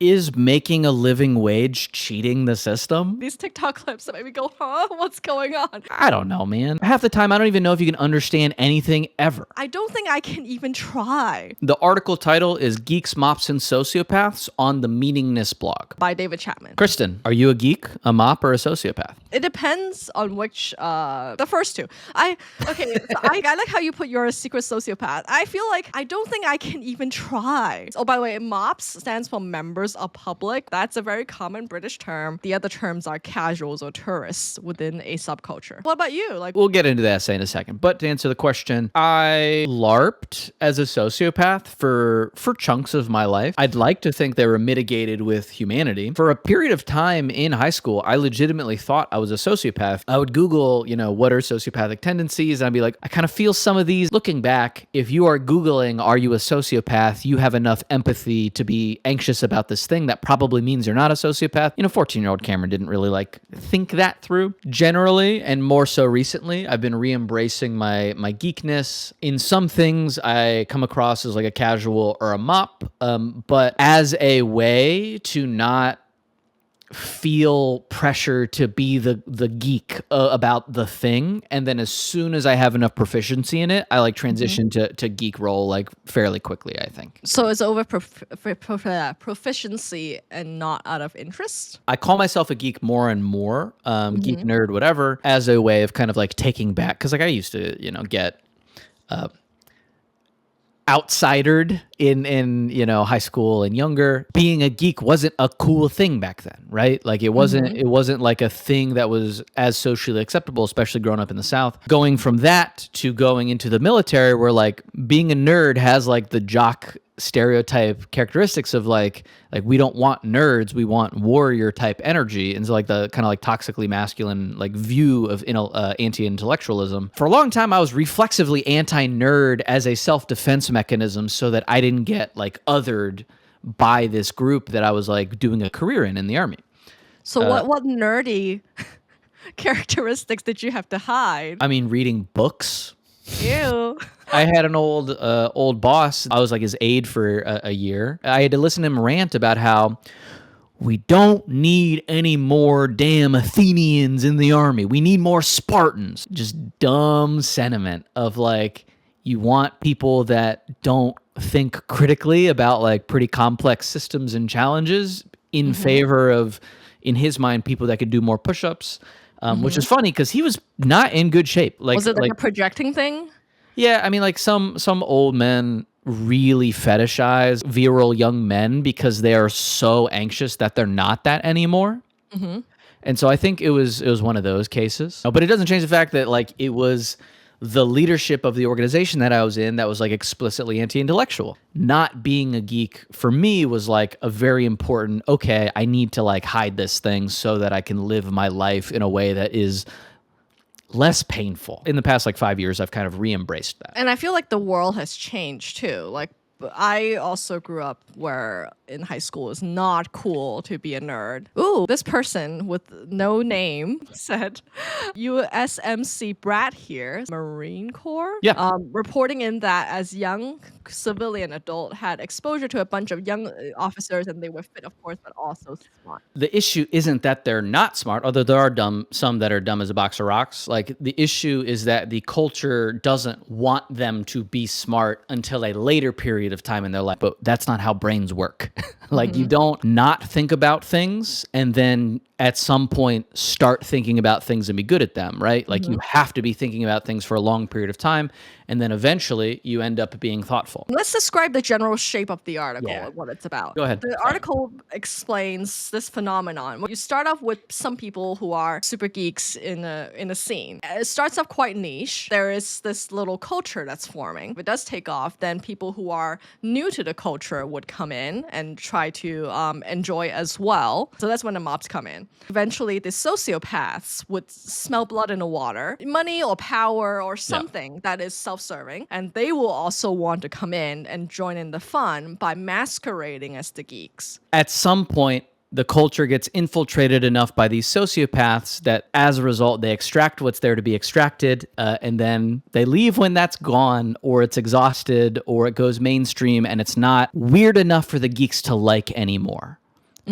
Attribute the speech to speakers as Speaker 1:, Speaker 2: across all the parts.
Speaker 1: is making a living wage cheating the system?
Speaker 2: These TikTok clips that make me go, huh? What's going on?
Speaker 1: I don't know, man. Half the time, I don't even know if you can understand anything ever.
Speaker 2: I don't think I can even try.
Speaker 1: The article title is Geeks, Mops, and Sociopaths on the Meaningness blog.
Speaker 2: By David Chapman.
Speaker 1: Christin, are you a geek, a mop, or a sociopath?
Speaker 2: It depends on which, the first two. I like how you put you're a secret sociopath. I feel like I don't think I can even try. Oh, by the way, MOPS stands for members of public. That's a very common British term. The other terms are casuals or tourists within a subculture. What about you?
Speaker 1: We'll get into that essay in a second. But to answer the question, I LARPed as a sociopath for chunks of my life. I'd like to think they were mitigated with humanity. For a period of time in high school, I legitimately thought I was a sociopath. I would Google, what are sociopathic tendencies? And I'd be like, I kind of feel some of these. Looking back, if you are Googling, are you a sociopath? You have enough empathy to be anxious about this thing. That probably means you're not a sociopath. 14-year-old Cameron didn't really think that through. Generally, and more so recently, I've been re-embracing my geekness. In some things, I come across as like a casual or a mop, but as a way to not feel pressure to be the geek about the thing, and then as soon as I have enough proficiency in it, I transition to geek role fairly quickly, I think.
Speaker 2: So it's over proficiency and not out of interest?
Speaker 1: I call myself a geek more and more, geek nerd, whatever, as a way of kind of taking back, because I used to get outsidered in high school and younger. Being a geek wasn't a cool thing back then, right? It wasn't like a thing that was as socially acceptable, especially growing up in the South. Going from that to going into the military, where being a nerd has the jock stereotype characteristics of we don't want nerds, we want warrior type energy, and so the kind of toxically masculine view of anti-intellectualism. For a long time, I was reflexively anti-nerd as a self-defense mechanism, so that I didn't get othered by this group that I was doing a career in the army.
Speaker 2: So what nerdy characteristics did you have to hide?
Speaker 1: I mean, reading books.
Speaker 2: Ew.
Speaker 1: I had an old boss. I was his aide for a year. I had to listen to him rant about how we don't need any more damn Athenians in the army. We need more Spartans. Just dumb sentiment of you want people that don't think critically about pretty complex systems and challenges in favor of, in his mind, people that could do more push-ups. Which is funny because he was not in good shape.
Speaker 2: Was it a projecting thing?
Speaker 1: Yeah, I mean, some old men really fetishize virile young men because they are so anxious that they're not that anymore. And so I think it was one of those cases. But it doesn't change the fact that it was the leadership of the organization that I was in that was explicitly anti-intellectual. Not being a geek for me was a very important, okay, I need to hide this thing so that I can live my life in a way that is less painful. In the past 5 years, I've kind of re-embraced that.
Speaker 2: And I feel the world has changed too. I also grew up where in high school it's not cool to be a nerd. Ooh, this person with no name said, USMC Brad here, Marine Corps.
Speaker 1: Yeah.
Speaker 2: Reporting in that as young civilian adult had exposure to a bunch of young officers, and they were fit, of course, but also smart.
Speaker 1: The issue isn't that they're not smart, although there are some that are dumb as a box of rocks. The issue is that the culture doesn't want them to be smart until a later period of time in their life. But that's not how brains work. You don't not think about things and then at some point start thinking about things and be good at them, right? You have to be thinking about things for a long period of time, and then eventually you end up being thoughtful.
Speaker 2: Let's describe the general shape of the article and what it's about.
Speaker 1: Go ahead.
Speaker 2: The article explains this phenomenon. You start off with some people who are super geeks in a scene. It starts off quite niche. There is this little culture that's forming. If it does take off, then people who are new to the culture would come in and try to enjoy as well. So that's when the mobs come in. Eventually, the sociopaths would smell blood in the water, money or power or something that is self-serving, and they will also want to come in and join in the fun by masquerading as the geeks.
Speaker 1: At some point, the culture gets infiltrated enough by these sociopaths that as a result, they extract what's there to be extracted, and then they leave when that's gone, or it's exhausted, or it goes mainstream, and it's not weird enough for the geeks to like anymore.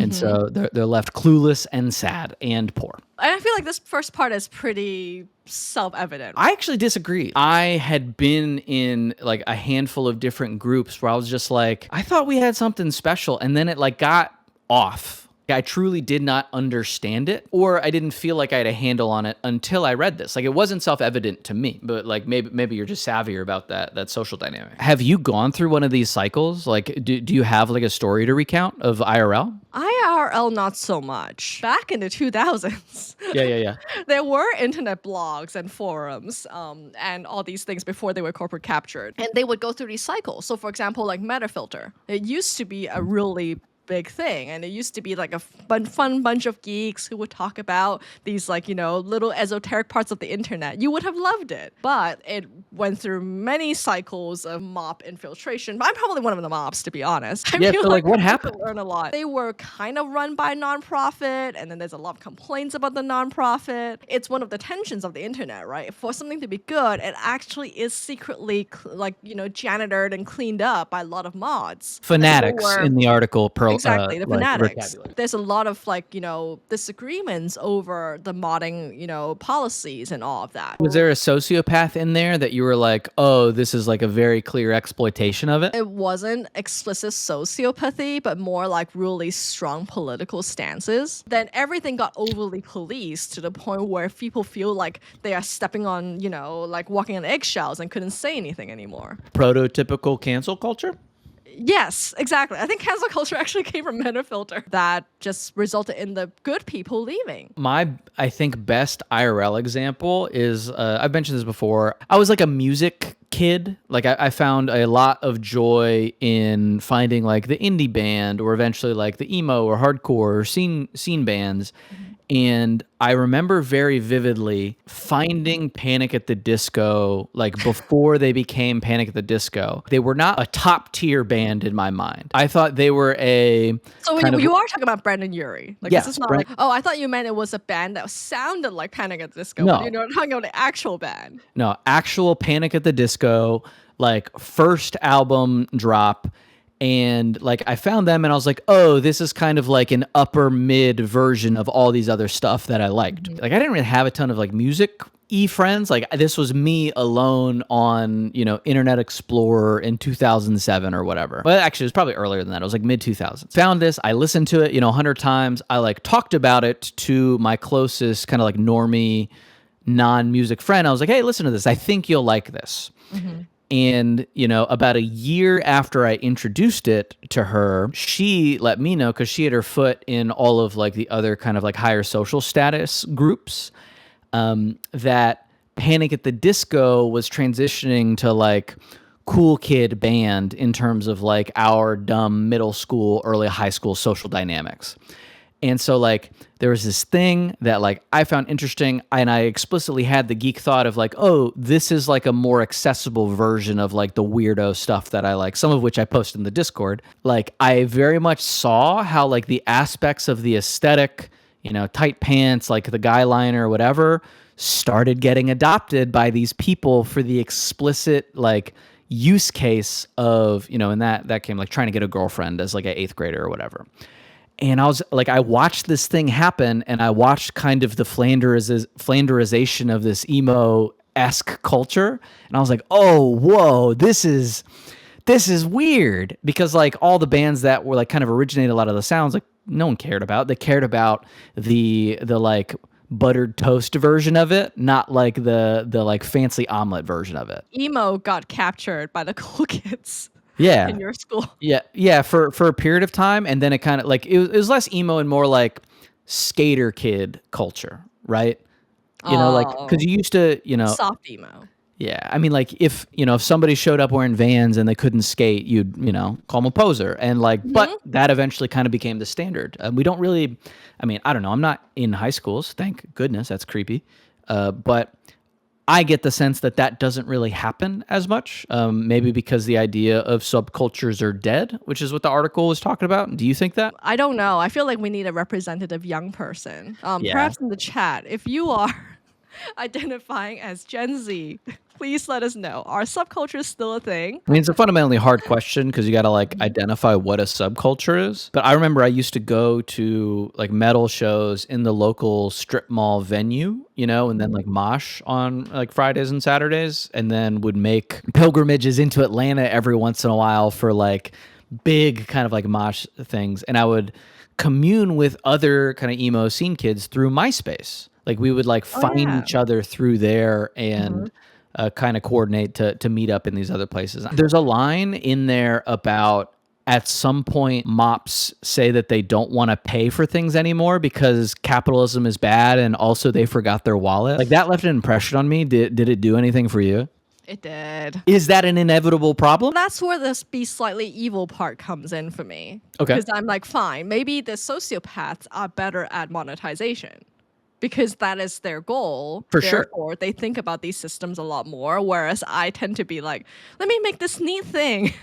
Speaker 1: And so they're left clueless and sad and poor.
Speaker 2: And I feel like this first part is pretty self-evident.
Speaker 1: I actually disagree. I had been in like a handful of different groups where I was just like, I thought we had something special. And then it like got off. I truly did not understand it, or I didn't feel like I had a handle on it until I read this. Like it wasn't self-evident to me, but like maybe you're just savvier about that social dynamic. Have you gone through one of these cycles? Like do you have like a story to recount of IRL?
Speaker 2: IRL, not so much. Back in the 2000s,
Speaker 1: Yeah.
Speaker 2: there were internet blogs and forums and all these things before they were corporate captured. And they would go through these cycles. So for example, like Metafilter. It used to be a really big thing, and it used to be like a fun bunch of geeks who would talk about these like, you know, little esoteric parts of the internet. You would have loved it, but it went through many cycles of mop infiltration. I'm probably one of the mops, to be honest. I
Speaker 1: Yeah,
Speaker 2: feel
Speaker 1: so like what happened?
Speaker 2: Learn a lot. They were kind of run by a nonprofit, and then there's a lot of complaints about the nonprofit. It's one of the tensions of the internet, right? For something to be good, it actually is secretly like, you know, janitored and cleaned up by a lot of mods.
Speaker 1: Fanatics in the article.
Speaker 2: Exactly, the
Speaker 1: like,
Speaker 2: fanatics.
Speaker 1: vocabulary.
Speaker 2: There's a lot of like, you know, disagreements over the modding, you know, policies and all of that.
Speaker 1: Was there a sociopath in there that you were like, oh, this is like a very clear exploitation of it?
Speaker 2: It wasn't explicit sociopathy, but more like really strong political stances. Then everything got overly policed to the point where people feel like they are stepping on, you know, like walking on eggshells and couldn't say anything anymore.
Speaker 1: Prototypical cancel culture?
Speaker 2: Yes, exactly. I think cancel culture actually came from Metafilter. That just resulted in the good people leaving.
Speaker 1: My, I think, best IRL example is, I've mentioned this before. I was like a music kid. Like I found a lot of joy in finding like the indie band or eventually like the emo or hardcore or scene bands. And I remember very vividly finding Panic at the Disco, like before they became Panic at the Disco. They were not a top tier band in my mind. I thought they were a
Speaker 2: So you are talking about Brandon Urie. Like
Speaker 1: Yes,
Speaker 2: this is not
Speaker 1: Brand-
Speaker 2: like, oh, I thought you meant it was a band that sounded like Panic at the Disco.
Speaker 1: No.
Speaker 2: But you're not talking about the actual band.
Speaker 1: No, actual Panic at the Disco, like first album drop. And like I found them and I was like, oh, this is kind of like an upper mid version of all these other stuff that I liked. Like I didn't really have a ton of like music friends. Like this was me alone on, you know, Internet Explorer in 2007 or whatever. Well, actually, it was probably earlier than that. It was like mid 2000s. Found this. I listened to it, you know, 100 times. I like talked about it to my closest kind of like normie non-music friend. I was like, hey, listen to this. I think you'll like this. And, you know, about a year after I introduced it to her, she let me know, because she had her foot in all of like the other kind of like higher social status groups, that Panic at the Disco was transitioning to like cool kid band in terms of like our dumb middle school, early high school social dynamics. And so like there was this thing that like I found interesting, and I explicitly had the geek thought of like, oh, this is like a more accessible version of like the weirdo stuff that I like, some of which I posted in the Discord. Like I very much saw how like the aspects of the aesthetic, you know, tight pants, like the guy liner or whatever, started getting adopted by these people for the explicit like use case of, you know, and that came like trying to get a girlfriend as like an 8th grader or whatever. And I was like, I watched this thing happen, and I watched kind of the Flanderization of this emo-esque culture. And I was like, oh, whoa, this is weird. Because like all the bands that were like kind of originated a lot of the sounds, like no one cared about. They cared about the like buttered toast version of it, not like the like fancy omelet version of it.
Speaker 2: Emo got captured by the cool kids.
Speaker 1: Yeah.
Speaker 2: In your school.
Speaker 1: Yeah, for a period of time, and then it kind of like it was less emo and more like skater kid culture, right? You know, like because you used to, you know,
Speaker 2: soft emo.
Speaker 1: Yeah, I mean, like if somebody showed up wearing Vans and they couldn't skate, you'd call them a poser, and like, but that eventually kind of became the standard. We don't really, I mean, I don't know. I'm not in high schools, thank goodness. That's creepy, but I get the sense that doesn't really happen as much, maybe because the idea of subcultures are dead, which is what the article was talking about. Do you think that?
Speaker 2: I don't know. I feel like we need a representative young person.
Speaker 1: Yeah.
Speaker 2: Perhaps in the chat, if you are identifying as Gen Z, Please let us know. Are subcultures still a thing?
Speaker 1: I mean, it's a fundamentally hard question because you got to like identify what a subculture is. But I remember I used to go to like metal shows in the local strip mall venue, you know, and then like mosh on like Fridays and Saturdays, and then would make pilgrimages into Atlanta every once in a while for like big kind of like mosh things. And I would commune with other kind of emo scene kids through MySpace. Like we would like find
Speaker 2: Yeah.
Speaker 1: each other through there and kind of coordinate to meet up in these other places. There's a line in there about at some point mops say that they don't want to pay for things anymore because capitalism is bad and also they forgot their wallet. Like that left an impression on me. Did it do anything for you?
Speaker 2: It did.
Speaker 1: Is that an inevitable problem?
Speaker 2: That's where this be slightly evil part comes in for me.
Speaker 1: Okay.
Speaker 2: Because I'm like, fine, maybe the sociopaths are better at monetization because that is their goal.
Speaker 1: For sure.
Speaker 2: Therefore, they think about these systems a lot more, whereas I tend to be like, let me make this neat thing.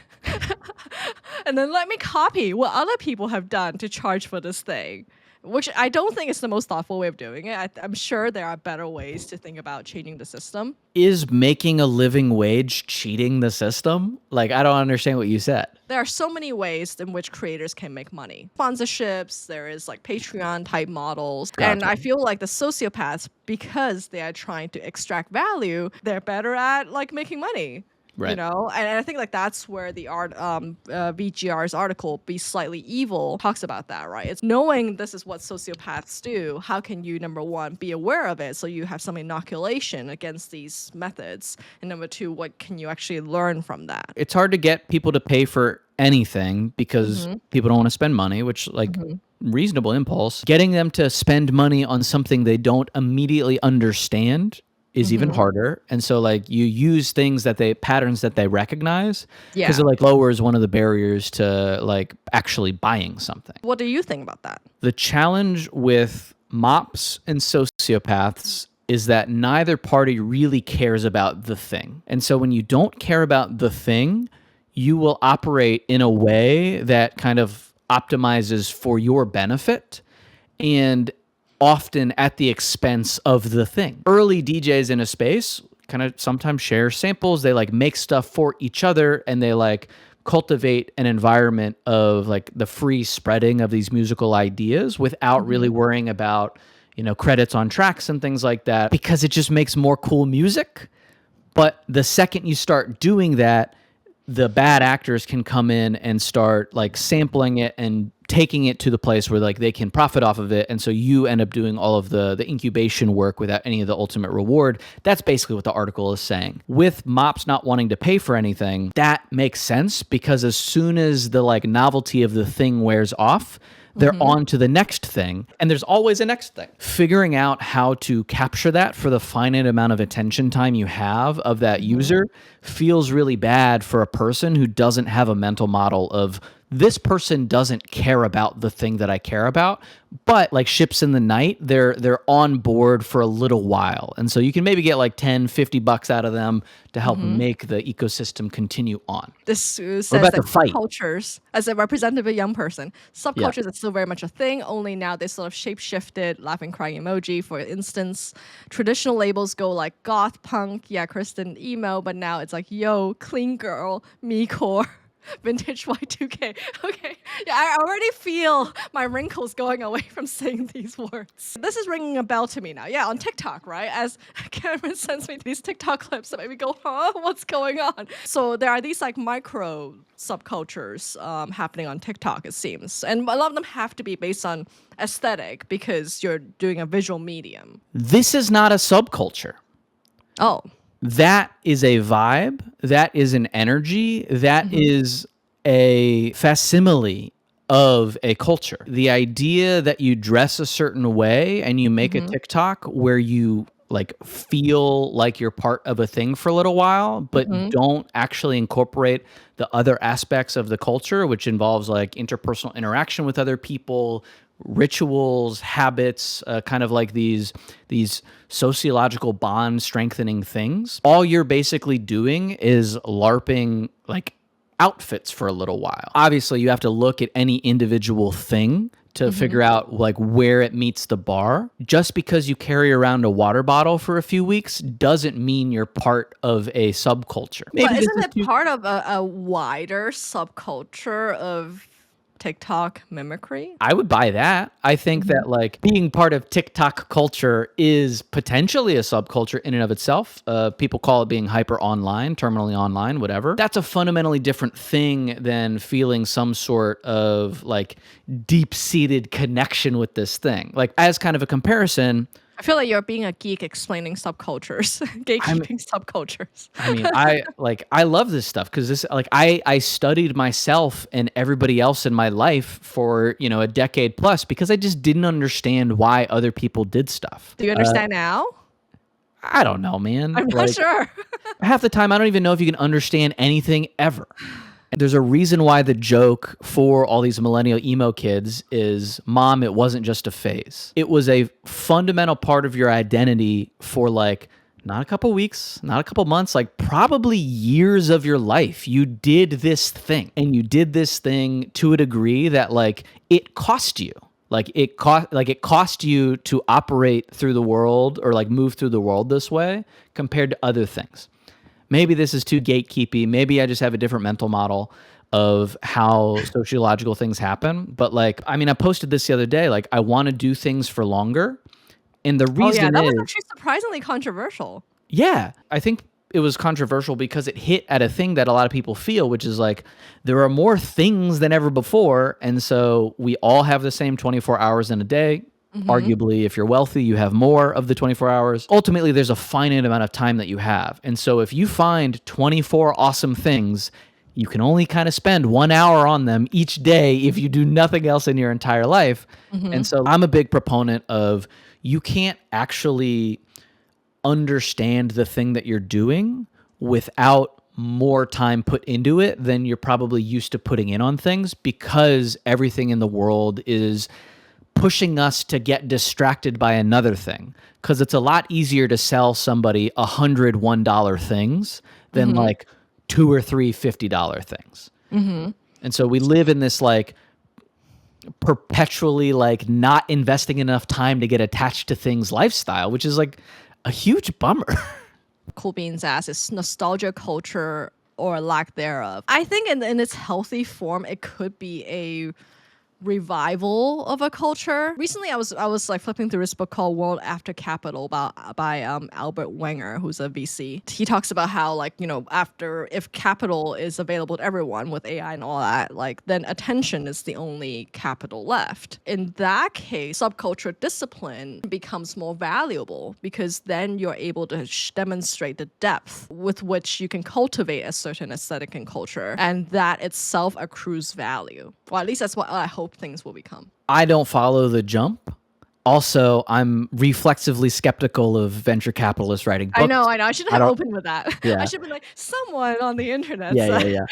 Speaker 2: And then let me copy what other people have done to charge for this thing. Which I don't think is the most thoughtful way of doing it. I'm sure there are better ways to think about changing the system.
Speaker 1: Is making a living wage cheating the system? Like, I don't understand what you said.
Speaker 2: There are so many ways in which creators can make money. Sponsorships, there is like Patreon type models. And
Speaker 1: Gotcha.
Speaker 2: I feel like the sociopaths, because they are trying to extract value, they're better at like making money.
Speaker 1: Right.
Speaker 2: You know, and I think like that's where the VGR's article "Be Slightly Evil" talks about that, right? It's knowing this is what sociopaths do. How can you, number one, be aware of it so you have some inoculation against these methods, and number two, what can you actually learn from that?
Speaker 1: It's hard to get people to pay for anything because people don't want to spend money, which like reasonable impulse. Getting them to spend money on something they don't immediately understand is even harder. And so like you use patterns that they recognize because
Speaker 2: Yeah.
Speaker 1: it like lowers one of the barriers to like actually buying something.
Speaker 2: What do you think about that?
Speaker 1: The challenge with mops and sociopaths is that neither party really cares about the thing. And so when you don't care about the thing, you will operate in a way that kind of optimizes for your benefit and often at the expense of the thing. Early DJs in a space kind of sometimes share samples. They like make stuff for each other and they like cultivate an environment of like the free spreading of these musical ideas without really worrying about, you know, credits on tracks and things like that because it just makes more cool music. But the second you start doing that, the bad actors can come in and start like sampling it and taking it to the place where like they can profit off of it. And so you end up doing all of the incubation work without any of the ultimate reward. That's basically what the article is saying. With mops not wanting to pay for anything, that makes sense because as soon as the like novelty of the thing wears off, they're on to the next thing. And there's always a next thing. Figuring out how to capture that for the finite amount of attention time you have of that user feels really bad for a person who doesn't have a mental model of this person doesn't care about the thing that I care about, but like ships in the night, they're on board for a little while. And so you can maybe get like 10, $50 out of them to help make the ecosystem continue on.
Speaker 2: This says
Speaker 1: about
Speaker 2: that
Speaker 1: to fight.
Speaker 2: subcultures, as a representative young person, subcultures are still very much a thing, only now they sort of shape-shifted, laughing crying emoji, for instance. Traditional labels go like goth, punk, yeah, Christin, emo, but now it's like, yo, clean girl, me-core. Vintage Y2K. Okay. Yeah, I already feel my wrinkles going away from saying these words. This is ringing a bell to me now. Yeah, on TikTok, right? As Cameron sends me these TikTok clips that make me go, huh? What's going on? So there are these like micro subcultures happening on TikTok, it seems. And a lot of them have to be based on aesthetic because you're doing a visual medium.
Speaker 1: This is not a subculture.
Speaker 2: Oh.
Speaker 1: That is a vibe. That is an energy. That is a facsimile of a culture. The idea that you dress a certain way and you make a TikTok where you like feel like you're part of a thing for a little while, but don't actually incorporate the other aspects of the culture, which involves like interpersonal interaction with other people, rituals, habits, kind of like these sociological bond strengthening things. All you're basically doing is LARPing like outfits for a little while. Obviously, you have to look at any individual thing to figure out like where it meets the bar. Just because you carry around a water bottle for a few weeks doesn't mean you're part of a subculture.
Speaker 2: But
Speaker 1: Maybe this
Speaker 2: isn't
Speaker 1: is
Speaker 2: it
Speaker 1: too-
Speaker 2: part of a wider subculture of TikTok mimicry?
Speaker 1: I would buy that. I think that like being part of TikTok culture is potentially a subculture in and of itself. People call it being hyper online, terminally online, whatever. That's a fundamentally different thing than feeling some sort of like deep-seated connection with this thing. Like as kind of a comparison,
Speaker 2: I feel like you're being a geek explaining subcultures, gatekeeping subcultures.
Speaker 1: I mean, I love this stuff because this like I studied myself and everybody else in my life for, you know, a decade plus because I just didn't understand why other people did stuff.
Speaker 2: Do you understand now?
Speaker 1: I don't know, man.
Speaker 2: I'm not
Speaker 1: Like,
Speaker 2: sure.
Speaker 1: half the time I don't even know if you can understand anything ever. There's a reason why the joke for all these millennial emo kids is, Mom, it wasn't just a phase. It was a fundamental part of your identity for like, not a couple weeks, not a couple months, like probably years of your life. You did this thing and you did this thing to a degree that like it cost you. Like it cost you to operate through the world or like move through the world this way compared to other things. Maybe this is too gatekeepy. Maybe I just have a different mental model of how sociological things happen. But like, I mean, I posted this the other day. Like, I want to do things for longer. And the
Speaker 2: Oh yeah,
Speaker 1: reason
Speaker 2: that
Speaker 1: is,
Speaker 2: was actually surprisingly controversial.
Speaker 1: yeah, I think it was controversial because it hit at a thing that a lot of people feel, which is like, there are more things than ever before. And so we all have the same 24 hours in a day. Arguably, if you're wealthy, you have more of the 24 hours. Ultimately, there's a finite amount of time that you have. And so if you find 24 awesome things, you can only kind of spend 1 hour on them each day if you do nothing else in your entire life. And so I'm a big proponent of you can't actually understand the thing that you're doing without more time put into it than you're probably used to putting in on things, because everything in the world is pushing us to get distracted by another thing. Because it's a lot easier to sell somebody $101 things than like 2 or 3 $50 things. And so we live in this like perpetually like not investing enough time to get attached to things lifestyle, which is like a huge bummer.
Speaker 2: Cool Beans asks, is nostalgia culture or lack thereof? I think in its healthy form, it could be a revival of a culture. Recently, I was like flipping through this book called World After Capital by Albert Wenger, who's a VC. He talks about how like, you know, after if capital is available to everyone with AI and all that, like then attention is the only capital left. In that case, subculture discipline becomes more valuable because then you're able to demonstrate the depth with which you can cultivate a certain aesthetic and culture, and that itself accrues value. Well, at least that's what I hope things will become.
Speaker 1: I don't follow the jump. Also, I'm reflexively skeptical of venture capitalists writing books.
Speaker 2: I know. I shouldn't have opened with that.
Speaker 1: Yeah.
Speaker 2: I should be like, someone on the internet
Speaker 1: Yeah.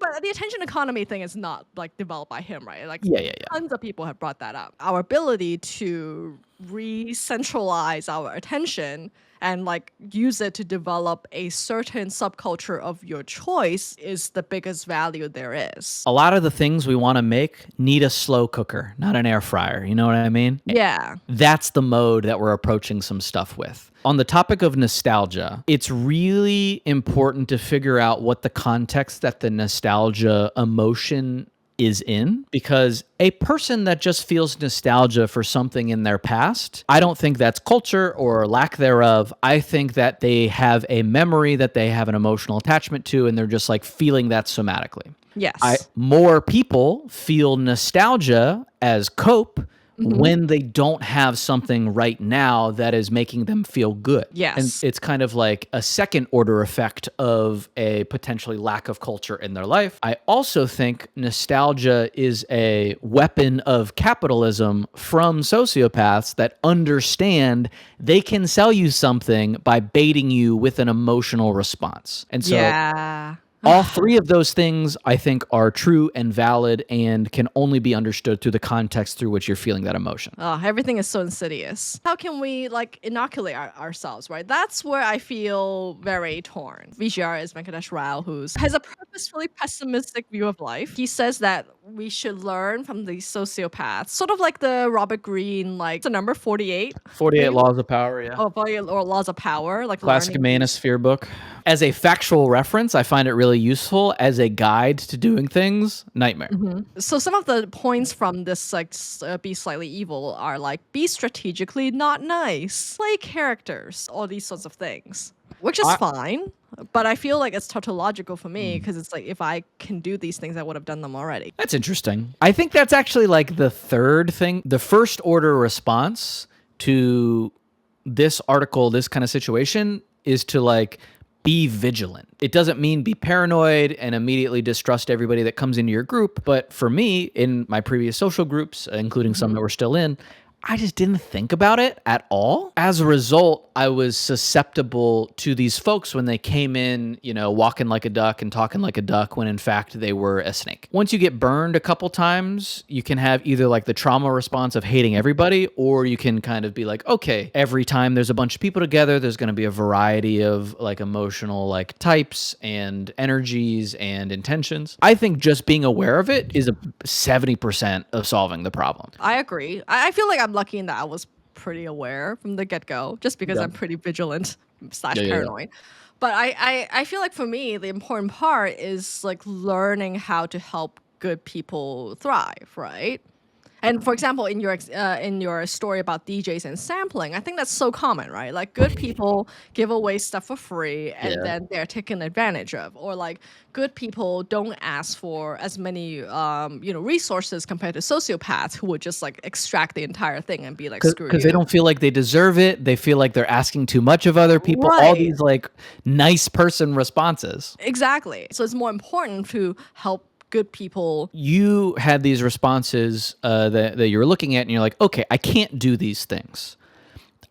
Speaker 2: But the attention economy thing is not like developed by him, right? Like
Speaker 1: Yeah.
Speaker 2: tons of people have brought that up. Our ability to re-centralize our attention and like use it to develop a certain subculture of your choice is the biggest value there is.
Speaker 1: A lot of the things we want to make need a slow cooker, not an air fryer. You know what I mean?
Speaker 2: Yeah.
Speaker 1: That's the mode that we're approaching some stuff with. On the topic of nostalgia, it's really important to figure out what the context that the nostalgia emotion is in, because a person that just feels nostalgia for something in their past, I don't think that's culture or lack thereof. I think that they have a memory that they have an emotional attachment to, and they're just like feeling that somatically.
Speaker 2: Yes.
Speaker 1: More people feel nostalgia as cope when they don't have something right now that is making them feel good.
Speaker 2: Yes.
Speaker 1: And it's kind of like a second order effect of a potentially lack of culture in their life. I also think nostalgia is a weapon of capitalism from sociopaths that understand they can sell you something by baiting you with an emotional response. And so
Speaker 2: yeah.
Speaker 1: All three of those things, I think, are true and valid and can only be understood through the context through which you're feeling that emotion.
Speaker 2: Everything is so insidious. How can we like inoculate ourselves, right? That's where I feel very torn. VGR is Venkatesh Rao, who has a purposefully pessimistic view of life. He says that we should learn from these sociopaths, sort of like the Robert Greene, like the number 48.
Speaker 1: 48
Speaker 2: maybe?
Speaker 1: Laws of Power, yeah.
Speaker 2: Oh, 48 or Laws of Power, like
Speaker 1: Classic
Speaker 2: learning.
Speaker 1: manosphere book. As a factual reference, I find it really useful. As a guide to doing things, nightmare.
Speaker 2: So some of the points from this like be slightly evil are like be strategically not nice, play characters, all these sorts of things, which is fine. But I feel like it's tautological for me because it's like if I can do these things, I would have done them already.
Speaker 1: That's interesting. I think that's actually like the third thing. The first order response to this article, this kind of situation, is to like be vigilant. It doesn't mean be paranoid and immediately distrust everybody that comes into your group. But for me, in my previous social groups, including some that we're still in, I just didn't think about it at all. As a result, I was susceptible to these folks when they came in, you know, walking like a duck and talking like a duck when in fact they were a snake. Once you get burned a couple times, you can have either like the trauma response of hating everybody, or you can kind of be like, okay, every time there's a bunch of people together, there's going to be a variety of like emotional like types and energies and intentions. I think just being aware of it is a 70% of solving the problem.
Speaker 2: I agree. I feel like I'm lucky in that I was pretty aware from the get-go, just because
Speaker 1: Yeah.
Speaker 2: I'm pretty vigilant /
Speaker 1: Yeah.
Speaker 2: paranoid. But I feel like for me, the important part is like learning how to help good people thrive, right? And for example, in your story about DJs and sampling, I think that's so common, right? Like good people give away stuff for free and
Speaker 1: Yeah.
Speaker 2: then they're taken advantage of, or like good people don't ask for as many resources compared to sociopaths who would just like extract the entire thing and be like, screw you.
Speaker 1: Because they don't feel like they deserve it. They feel like they're asking too much of other people. All
Speaker 2: Right.
Speaker 1: these like nice person responses.
Speaker 2: Exactly. So it's more important to help good people.
Speaker 1: You had these responses that you were looking at and you're like, okay, I can't do these things.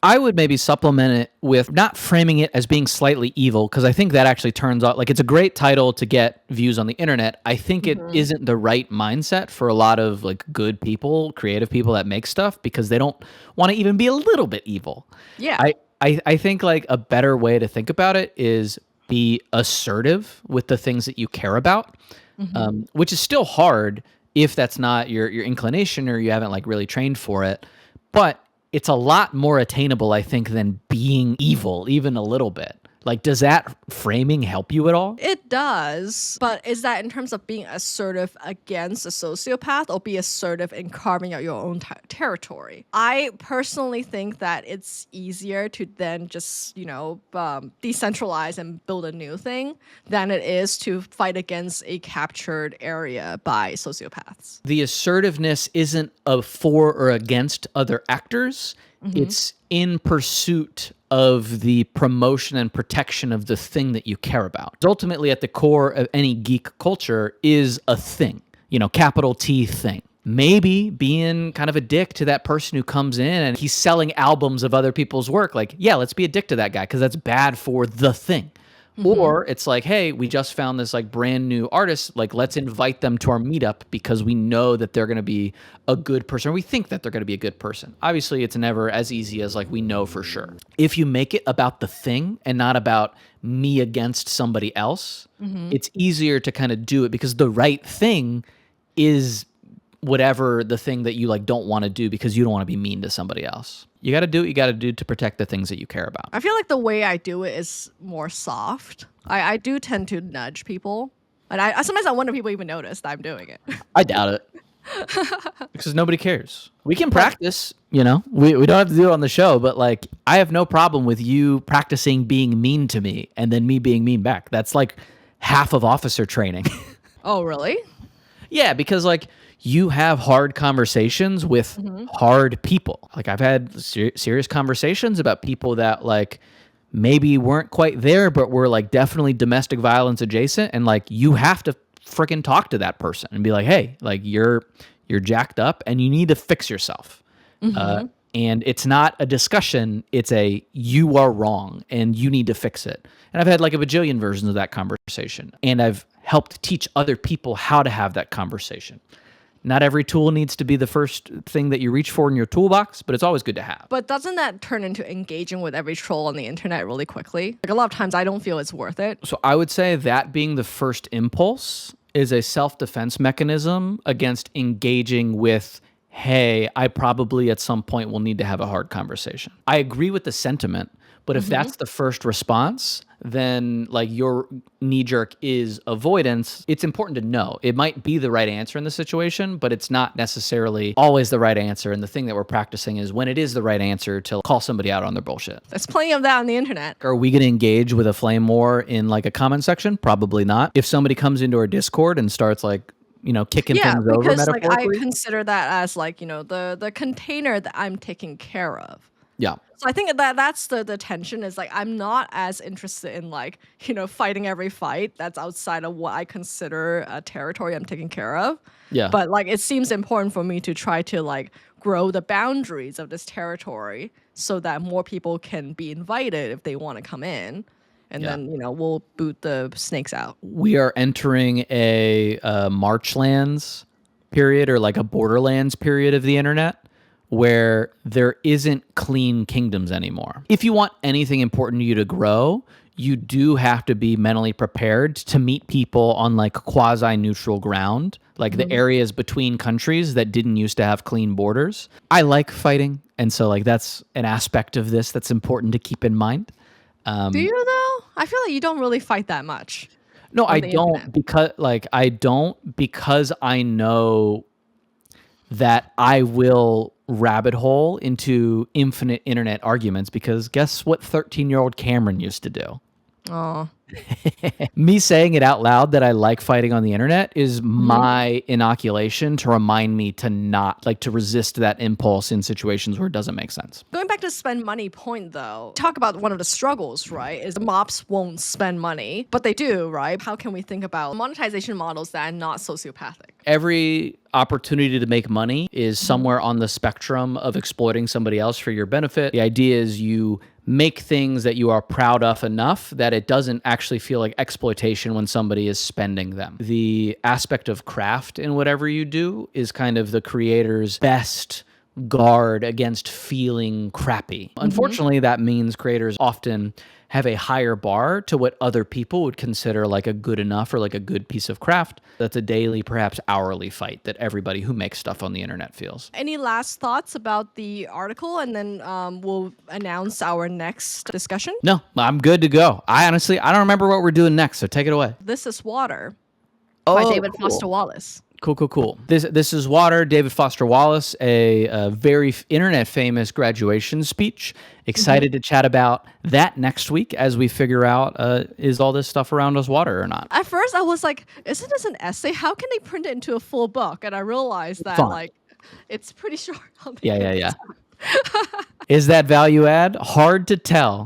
Speaker 1: I would maybe supplement it with not framing it as being slightly evil, because I think that actually turns out like it's a great title to get views on the internet. I think it isn't the right mindset for a lot of like good people, creative people that make stuff, because they don't want to even be a little bit evil.
Speaker 2: Yeah.
Speaker 1: I think like a better way to think about it is be assertive with the things that you care about, which is still hard if that's not your inclination or you haven't like really trained for it. But it's a lot more attainable, I think, than being evil, even a little bit. Like, does that framing help you at all?
Speaker 2: It does, but is that in terms of being assertive against a sociopath or be assertive in carving out your own territory? I personally think that it's easier to then just, decentralize and build a new thing than it is to fight against a captured area by sociopaths.
Speaker 1: The assertiveness isn't for or against other actors. It's in pursuit of the promotion and protection of the thing that you care about. Ultimately, at the core of any geek culture is a thing, capital T thing. Maybe being kind of a dick to that person who comes in and he's selling albums of other people's work. Like, yeah, let's be a dick to that guy because that's bad for the thing. Or it's like, hey, we just found this like brand new artist. Like, let's invite them to our meetup because we know that they're going to be a good person. Or we think that they're going to be a good person. Obviously, it's never as easy as like we know for sure. If you make it about the thing and not about me against somebody else, it's easier to kind of do it because the right thing is whatever the thing that you like don't want to do because you don't want to be mean to somebody else. You got to do what you got to do to protect the things that you care about.
Speaker 2: I feel like the way I do it is more soft. I do tend to nudge people. And I sometimes I wonder if people even notice that I'm doing it.
Speaker 1: I doubt it. Because nobody cares. We can practice, we don't have to do it on the show, but like I have no problem with you practicing being mean to me and then me being mean back. That's like half of officer training.
Speaker 2: Oh, really?
Speaker 1: Yeah, because like you have hard conversations with hard people. Like I've had serious conversations about people that like maybe weren't quite there, but were like definitely domestic violence adjacent. And like you have to freaking talk to that person and be like, hey, like you're jacked up and you need to fix yourself. And it's not a discussion, it's a you are wrong and you need to fix it. And I've had like a bajillion versions of that conversation. And I've helped teach other people how to have that conversation. Not every tool needs to be the first thing that you reach for in your toolbox, but it's always good to have.
Speaker 2: But doesn't that turn into engaging with every troll on the internet really quickly? Like a lot of times I don't feel it's worth it.
Speaker 1: So I would say that being the first impulse is a self-defense mechanism against engaging with, hey, I probably at some point will need to have a hard conversation. I agree with the sentiment, but if that's the first response, then like your knee jerk is avoidance. It's important to know it might be the right answer in the situation, but it's not necessarily always the right answer. And the thing that we're practicing is when it is the right answer to call somebody out on their bullshit.
Speaker 2: There's plenty of that on the internet.
Speaker 1: Are we going to engage with a flame war in like a comment section? Probably not. If somebody comes into our Discord and starts like, kicking things over
Speaker 2: because like I
Speaker 1: metaphorically.
Speaker 2: consider that as like, the container that I'm taking care of.
Speaker 1: Yeah.
Speaker 2: So I think that's the tension is like I'm not as interested in like, fighting every fight that's outside of what I consider a territory I'm taking care of.
Speaker 1: Yeah.
Speaker 2: But like it seems important for me to try to like grow the boundaries of this territory so that more people can be invited if they want to come in. And then, we'll boot the snakes out.
Speaker 1: We are entering a marchlands period or like a borderlands period of the internet where there isn't clean kingdoms anymore. If you want anything important to you to grow, you do have to be mentally prepared to meet people on like quasi-neutral ground, like the areas between countries that didn't used to have clean borders. I like fighting, and so like that's an aspect of this that's important to keep in mind.
Speaker 2: Do you though? I feel like you don't really fight that much.
Speaker 1: No, I
Speaker 2: the
Speaker 1: don't
Speaker 2: internet.
Speaker 1: because I know that I will rabbit hole into infinite internet arguments because guess what 13-year-old Cameron used to do?
Speaker 2: Oh.
Speaker 1: Me saying it out loud that I like fighting on the internet is my inoculation to remind me to not to resist that impulse in situations where it doesn't make sense.
Speaker 2: Going back to spend money point though, talk about one of the struggles, right? Is the Mops won't spend money, but they do, right? How can we think about monetization models that are not sociopathic?
Speaker 1: Every opportunity to make money is somewhere on the spectrum of exploiting somebody else for your benefit. The idea is you make things that you are proud of enough that it doesn't actually feel like exploitation when somebody is spending them. The aspect of craft in whatever you do is kind of the creator's best guard against feeling crappy. Unfortunately, that means creators often have a higher bar to what other people would consider like a good enough or like a good piece of craft. That's a daily, perhaps hourly fight that everybody who makes stuff on the internet feels.
Speaker 2: Any last thoughts about the article, and then we'll announce our next discussion?
Speaker 1: No, I'm good to go. I don't remember what we're doing next, so take it away.
Speaker 2: This is Water by David Foster Wallace.
Speaker 1: Cool. This is Water, David Foster Wallace, a very internet famous graduation speech. Excited to chat about that next week as we figure out is all this stuff around us water or not.
Speaker 2: At first I was like, isn't this an essay? How can they print it into a full book? And I realized that like it's pretty short on the
Speaker 1: Yeah. Is that value add? Hard to tell.